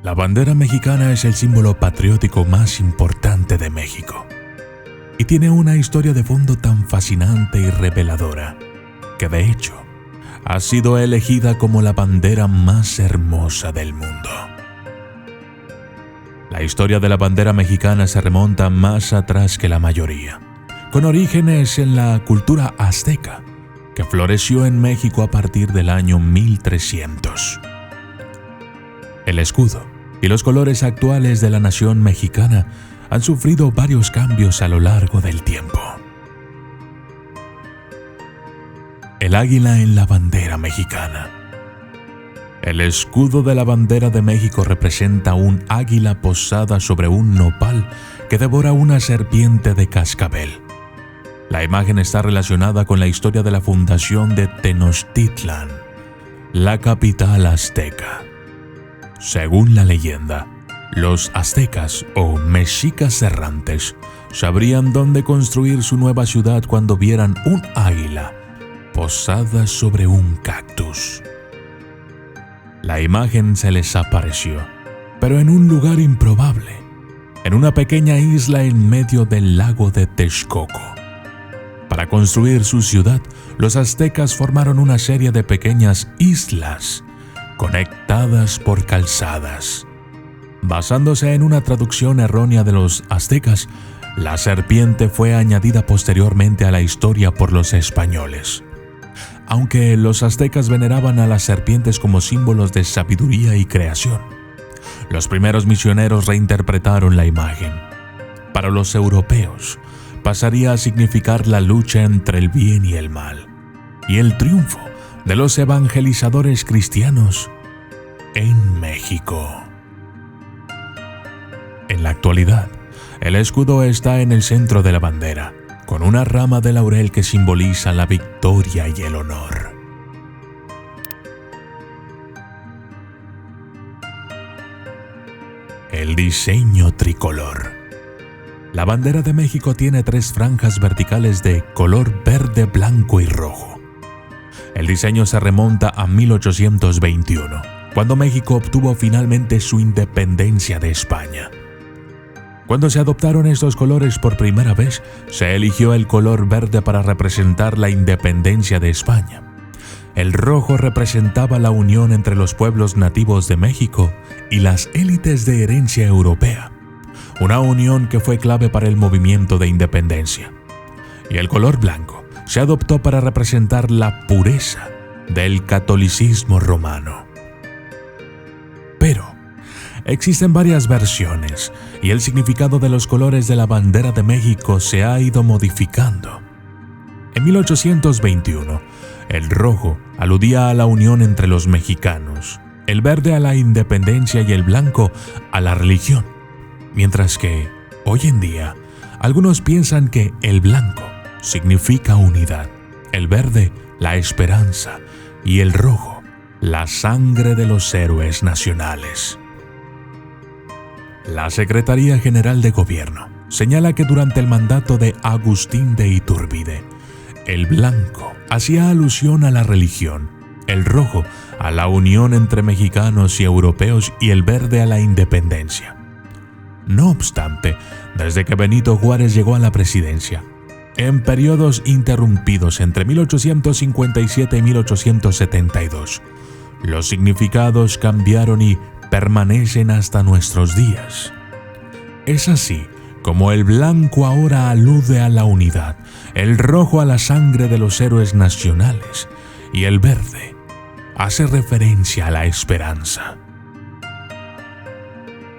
La bandera mexicana es el símbolo patriótico más importante de México y tiene una historia de fondo tan fascinante y reveladora que de hecho ha sido elegida como la bandera más hermosa del mundo. La historia de la bandera mexicana se remonta más atrás que la mayoría, con orígenes en la cultura azteca, que floreció en México a partir del año 1300. El escudo y los colores actuales de la nación mexicana han sufrido varios cambios a lo largo del tiempo. El águila en la bandera mexicana. El escudo de la bandera de México representa un águila posada sobre un nopal que devora una serpiente de cascabel. La imagen está relacionada con la historia de la fundación de Tenochtitlan, la capital azteca. Según la leyenda, los aztecas o mexicas errantes sabrían dónde construir su nueva ciudad cuando vieran un águila posada sobre un cactus. La imagen se les apareció, pero en un lugar improbable, en una pequeña isla en medio del lago de Texcoco. Para construir su ciudad, los aztecas formaron una serie de pequeñas islas conectadas por calzadas. Basándose en una traducción errónea de los aztecas, la serpiente fue añadida posteriormente a la historia por los españoles. Aunque los aztecas veneraban a las serpientes como símbolos de sabiduría y creación, los primeros misioneros reinterpretaron la imagen. Para los europeos, pasaría a significar la lucha entre el bien y el mal, y el triunfo de los evangelizadores cristianos en México. En la actualidad, el escudo está en el centro de la bandera, con una rama de laurel que simboliza la victoria y el honor. El diseño tricolor. La bandera de México tiene 3 franjas verticales de color verde, blanco y rojo. El diseño se remonta a 1821, cuando México obtuvo finalmente su independencia de España. Cuando se adoptaron estos colores por primera vez, se eligió el color verde para representar la independencia de España. El rojo representaba la unión entre los pueblos nativos de México y las élites de herencia europea, una unión que fue clave para el movimiento de independencia. Y el color blanco se adoptó para representar la pureza del catolicismo romano. Pero existen varias versiones y el significado de los colores de la bandera de México se ha ido modificando. En 1821, el rojo aludía a la unión entre los mexicanos, el verde a la independencia y el blanco a la religión, mientras que, hoy en día, algunos piensan que el blanco significa unidad, el verde la esperanza y el rojo la sangre de los héroes nacionales. La Secretaría General de Gobierno señala que durante el mandato de Agustín de Iturbide, el blanco hacía alusión a la religión, el rojo a la unión entre mexicanos y europeos y el verde a la independencia. No obstante, desde que Benito Juárez llegó a la presidencia, en periodos interrumpidos entre 1857 y 1872, los significados cambiaron y permanecen hasta nuestros días. Es así como el blanco ahora alude a la unidad, el rojo a la sangre de los héroes nacionales y el verde hace referencia a la esperanza.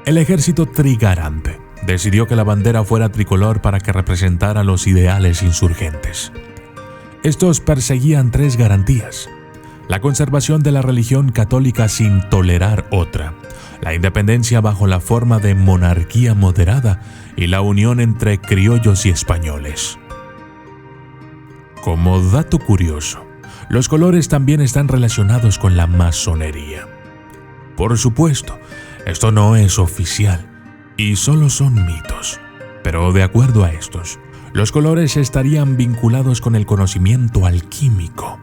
El ejército trigarante decidió que la bandera fuera tricolor para que representara los ideales insurgentes. Estos perseguían 3 garantías: la conservación de la religión católica sin tolerar otra, la independencia bajo la forma de monarquía moderada y la unión entre criollos y españoles. Como dato curioso, los colores también están relacionados con la masonería. Por supuesto, esto no es oficial y solo son mitos, pero de acuerdo a estos, los colores estarían vinculados con el conocimiento alquímico.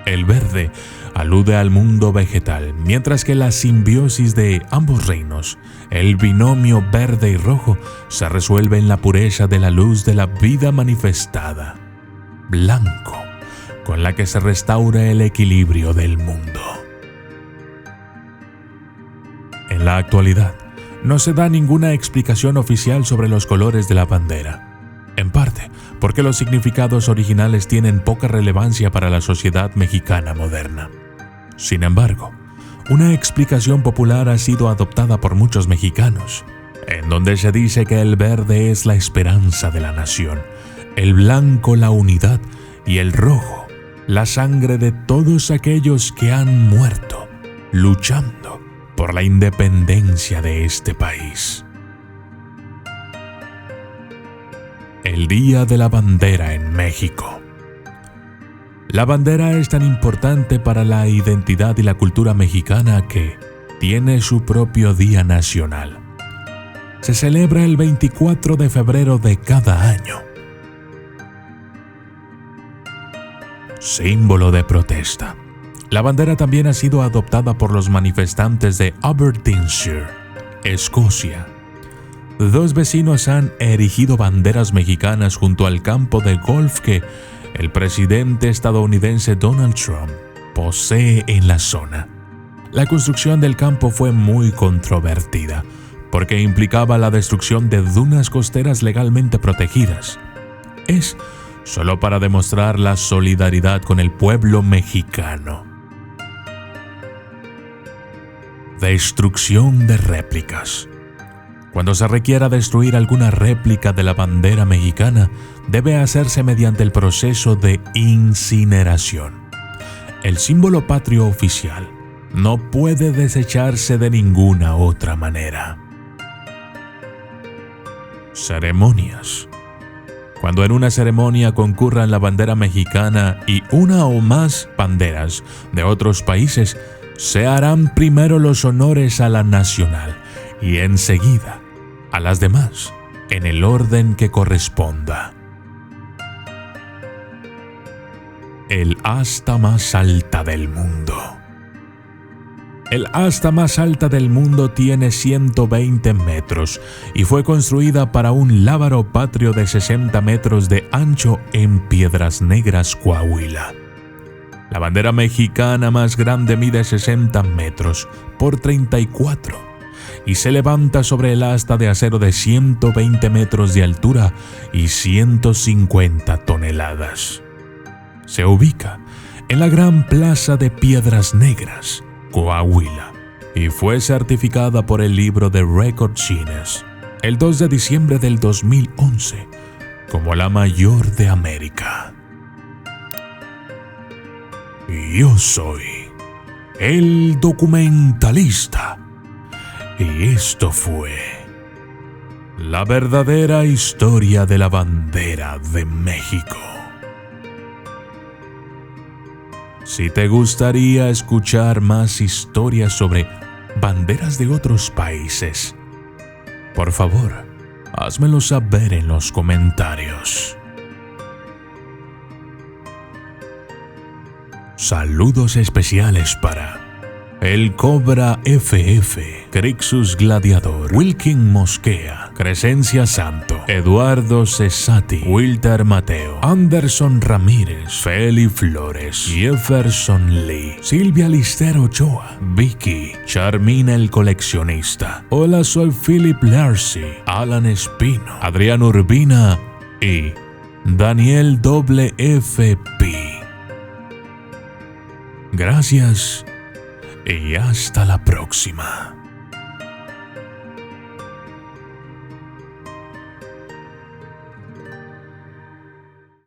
El verde alude al mundo vegetal, mientras que la simbiosis de ambos reinos, el binomio verde y rojo, se resuelve en la pureza de la luz de la vida manifestada, blanco, con la que se restaura el equilibrio del mundo. En la actualidad, no se da ninguna explicación oficial sobre los colores de la bandera, en parte porque los significados originales tienen poca relevancia para la sociedad mexicana moderna. Sin embargo, una explicación popular ha sido adoptada por muchos mexicanos, en donde se dice que el verde es la esperanza de la nación, el blanco la unidad y el rojo la sangre de todos aquellos que han muerto luchando por la independencia de este país. El Día de la Bandera en México. La bandera es tan importante para la identidad y la cultura mexicana que tiene su propio día nacional. Se celebra el 24 de febrero de cada año. Símbolo de protesta. La bandera también ha sido adoptada por los manifestantes de Aberdeenshire, Escocia. Dos vecinos han erigido banderas mexicanas junto al campo de golf que el presidente estadounidense Donald Trump posee en la zona. La construcción del campo fue muy controvertida porque implicaba la destrucción de dunas costeras legalmente protegidas. Es solo para demostrar la solidaridad con el pueblo mexicano. Destrucción de réplicas. Cuando se requiera destruir alguna réplica de la bandera mexicana, debe hacerse mediante el proceso de incineración. El símbolo patrio oficial no puede desecharse de ninguna otra manera. Ceremonias. Cuando en una ceremonia concurran la bandera mexicana y una o más banderas de otros países, se harán primero los honores a la nacional y enseguida a las demás, en el orden que corresponda. El asta más alta del mundo. El asta más alta del mundo tiene 120 metros y fue construida para un lábaro patrio de 60 metros de ancho en Piedras Negras, Coahuila. La bandera mexicana más grande mide 60 metros por 34 y se levanta sobre el asta de acero de 120 metros de altura y 150 toneladas. Se ubica en la Gran Plaza de Piedras Negras, Coahuila, y fue certificada por el libro de Records Guinness el 2 de diciembre del 2011 como la mayor de América. Yo soy el documentalista y esto fue la verdadera historia de la bandera de México. Si te gustaría escuchar más historias sobre banderas de otros países, por favor, házmelo saber en los comentarios. Saludos especiales para el Cobra FF, Crixus Gladiador, Wilkin Mosquea, Crescencia Santo, Eduardo Cesati, Wilter Mateo, Anderson Ramírez, Feli Flores, Jefferson Lee, Silvia Lister Ochoa, Vicky, Charmina el Coleccionista. Hola, soy Philip Larcy, Alan Espino, Adrián Urbina y Daniel FP. Gracias y hasta la próxima.